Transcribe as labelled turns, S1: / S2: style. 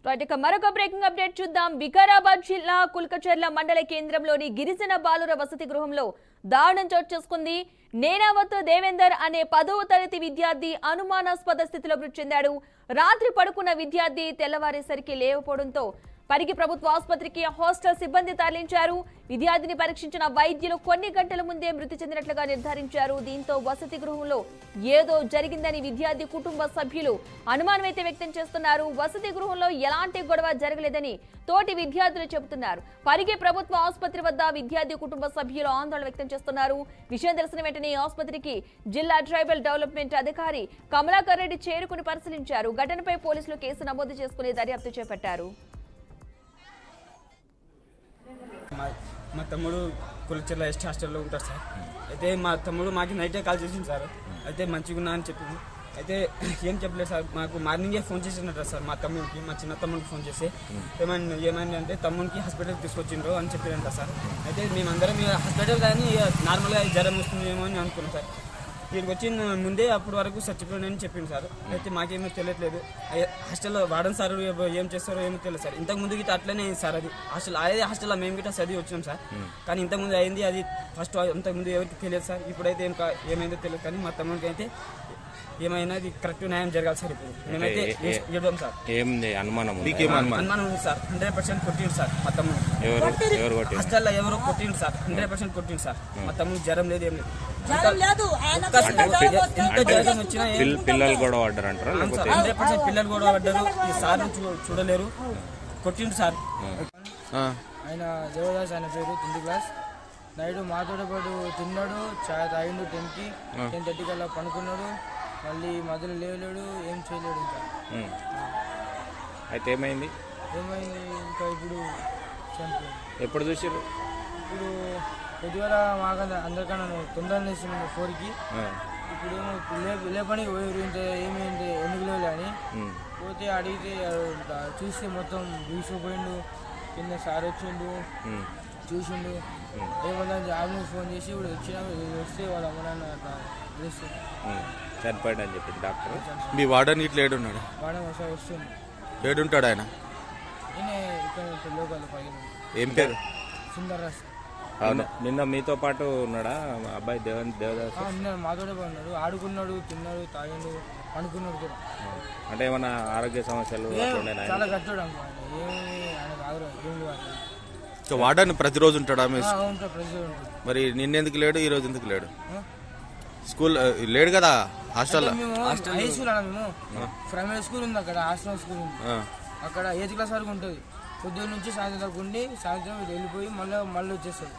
S1: మరొక breaking update చూద్దాం. వికారాబాద్ జిల్లా కుల్కచర్ల మండల కేంద్రంలోని గిరిజన బాలుర వసతి గృహంలో దారుణం చోటు చేసుకుంది. నేనావత్ దేవేందర్ అనే 10వ తరగతి విద్యార్థి అనుమానాస్పద స్థితిలో మృతి చెందాడు. రాత్రి పడుకున్న విద్యార్థి తెల్లవారేసరికి లేకపోవడంతో పరిగి ప్రభుత్వ ఆసుపత్రికి హాస్టల్ సిబ్బంది తరలించారు. విద్యార్థిని పరీక్షించిన వైద్యులు కొన్ని గంటల ముందే మృతి చెందినట్లుగా నిర్ధారించారు. దీంతో వసతి గృహంలో ఏదో జరిగిందని విద్యార్థి కుటుంబ సభ్యులు అనుమానమైతే వ్యక్తం చేస్తున్నారు. వసతి గృహంలో ఎలాంటి గొడవ జరగలేదని తోటి విద్యార్థులు చెబుతున్నారు. పరిగి ప్రభుత్వ ఆసుపత్రి వద్ద విద్యార్థి కుటుంబ సభ్యులు ఆందోళన వ్యక్తం చేస్తున్నారు. విషయం తెలిసిన వెంటనే ఆసుపత్రికి జిల్లా ట్రైబల్ డెవలప్మెంట్ అధికారి కమలాకర్ రెడ్డి చేరుకుని పరిశీలించారు. ఘటనపై పోలీసులు కేసు నమోదు చేసుకుని దర్యాప్తు చేపట్టారు.
S2: మా తమ్ముడు కులచెర్ల ఎస్టీ హాస్టల్లో ఉంటారు సార్. అయితే మా తమ్ముడు మాకు నైటే కాల్ చేసింది సార్. అయితే మంచిగా ఉన్నా అని చెప్పింది. అయితే ఏం చెప్పలేదు సార్. మాకు మార్నింగే ఫోన్ చేసినట్టు సార్ మా తమ్ముడికి, మా చిన్న తమ్ముడికి ఫోన్ చేసి ఏమైంది అంటే తమ్ముడికి హాస్పిటల్కి తీసుకొచ్చిండ్రు అని చెప్పారంట సార్. అయితే మేమందరం హాస్పిటల్ కానీ నార్మల్గా జ్వరం వస్తుందేమో అని అనుకున్నాం సార్. వీరికి వచ్చిన ముందే అప్పటి వరకు చచ్చిపోయానని చెప్పింది సార్. అయితే మాకేమో తెలియట్లేదు. హాస్టల్లో వాడని సార్ ఏం చేస్తారో ఏమో తెలియదు సార్. ఇంతకుముందు గిట్ట అట్లనే అయింది సార్. అది అదే హాస్టల్లో మేము గిట్ట చదివి వచ్చినాం సార్. కానీ ఇంతకుముందు అయింది అది ఫస్ట్. ఇంతకుముందు ఎవరికి తెలియదు సార్. ఇప్పుడైతే ఏమైందో తెలియదు. కానీ మా తమ్ముడికి అయితే ఏమైనా అది కరెక్ట్ న్యాయం జరగాలి సార్. ఇప్పుడు మేమైతే ఇవ్వడం సార్.
S3: అనుమానం
S2: ఉంది సార్. 100% కొట్టిండు సార్ మా తమ్ముడు. హాస్టల్లో ఎవరో కొట్టిండు సార్. 100% కొట్టిండు సార్. మా తమ్ముడు జ్వరం లేదు, ఏం లేదు.
S3: పిల్లలు కూడా పడ్డారంటారా?
S2: 100% పిల్లలు కూడా పడ్డారు. ఈ సార్ చూడలేరు, కొట్టిండు సార్.
S4: ఆయన దేవదాస్, ఆయన పేరు 10th క్లాస్. నైట్ మాతో పాటు తిన్నాడు, చాయ్ తాగిండు. 10:30 కల్లా పనుకున్నాడు. మళ్ళీ మధ్యలో లేవలేడు, ఏం చేయలేడు. ఇంకా
S3: అయితే ఏమైంది
S4: ఇంకా ఇప్పుడు చనిపోయింది.
S3: ఎప్పుడు చూసారు?
S4: ఇప్పుడు పొద్దుగల మాకు అందరికన్నా తొందరగా వేసింది 4కి. ఇప్పుడు ఏమో లేపనికి పోయారు. ఇంత ఏమైంది ఎందుకు లేదు అని పోతే అడిగితే చూస్తే మొత్తం బీసిపోయిండు. కింద సార్ వచ్చిండు, చూసిండు. ఏమన్నా అంబులెన్స్ ఫోన్ చేసి ఇప్పుడు వస్తే వాళ్ళ అమ్మనాన్న అట్లా తెలుస్తుంది
S3: చనిపోయాడు అని చెప్పి డాక్టర్.
S5: మీ వాడని ఇట్లా ఏడున్నాడు?
S4: వాడని ఒకసారి వస్తుంది.
S5: ఏడుంటాడు ఆయన?
S4: ఈయన ఇక్కడ లోకల్ పైన.
S5: ఏం పేరు?
S4: సుందర్రాజ్.
S3: అవును. నిన్న మీతో పాటు ఉన్నాడా అబ్బాయి దేవదాస్?
S4: నిన్న మాతోనే ఉన్నాడు. ఆడుకున్నాడు, తిన్నాడు, తాగిండు, అనుకున్నాడు కూడా.
S3: అంటే ఏమన్నా ఆరోగ్య సమస్యలు?
S4: చాలా కట్టాడు అనుకో. ఏమి ఆయన కాదు.
S5: వాడని ప్రతిరోజు ఉంటాడా?
S4: ప్రతిరోజు.
S5: మరి నిన్నెందుకు లేడు, ఈ రోజు ఎందుకు లేడు? స్కూల్ లేడు కదా హాస్టల్లో?
S4: హై స్కూల్ అన్న మేము. ప్రైమరీ స్కూల్ ఉంది అక్కడ, హాస్టల్ స్కూల్ ఉంది అక్కడ. 8th క్లాస్ వరకు ఉంటుంది. పొద్దున్న నుంచి సాయంత్రం దాకా ఉండి సాయంత్రం వెళ్ళిపోయి మళ్ళీ వచ్చేస్తాడు.